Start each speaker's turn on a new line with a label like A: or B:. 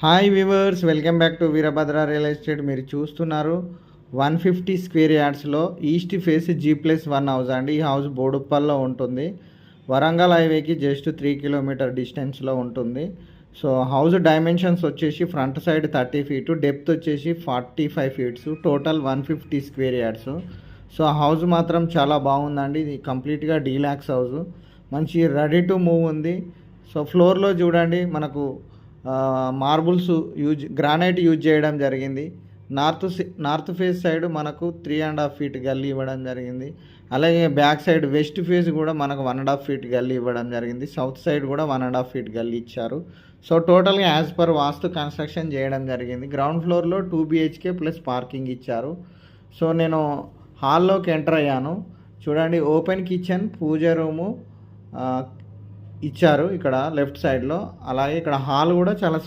A: Hi viewers, welcome back to Veerabhadra real estate. మీరు చూస్తున్నారు 150 square యార్డ్స్లో ఈస్ట్ ఫేస్ G+1 హౌస్ అండి. ఈ హౌస్ బోడుప్పల్లో ఉంటుంది. వరంగల్ హైవేకి జస్ట్ 3 కిలోమీటర్ డిస్టెన్స్లో ఉంటుంది. సో హౌస్ డైమెన్షన్స్ వచ్చేసి ఫ్రంట్ సైడ్ 30 ఫీటు, డెప్త్ వచ్చేసి 45 feets, total 150 square yards. So house మాత్రం చాలా బాగుందండి. ఇది కంప్లీట్గా డీలాక్స్ హౌస్, మంచి రెడీ టు మూవ్ ఉంది. సో ఫ్లోర్లో చూడండి, మనకు మార్బుల్స్ గ్రానైట్ యూజ్ చేయడం జరిగింది. నార్త్ ఫేస్ సైడ్ మనకు 3.5 ఫీట్ గల్లీ ఇవ్వడం జరిగింది. అలాగే బ్యాక్ సైడ్ వెస్ట్ ఫేస్ కూడా మనకు 1.5 ఫీట్ గల్లీ ఇవ్వడం జరిగింది. సౌత్ సైడ్ కూడా 1.5 ఫీట్ గల్లీ ఇచ్చారు. సో టోటల్గా యాజ్ పర్ వాస్తు కన్స్ట్రక్షన్ చేయడం జరిగింది. గ్రౌండ్ ఫ్లోర్లో 2 BHK ప్లస్ పార్కింగ్ ఇచ్చారు. సో నేను హాల్లోకి ఎంటర్ అయ్యాను. చూడండి, ఓపెన్ కిచెన్, పూజ రూము ఇచ్చారు ఇక్కడ లెఫ్ట్ సైడ్లో. అలాగే ఇక్కడ హాల్ కూడా చాలా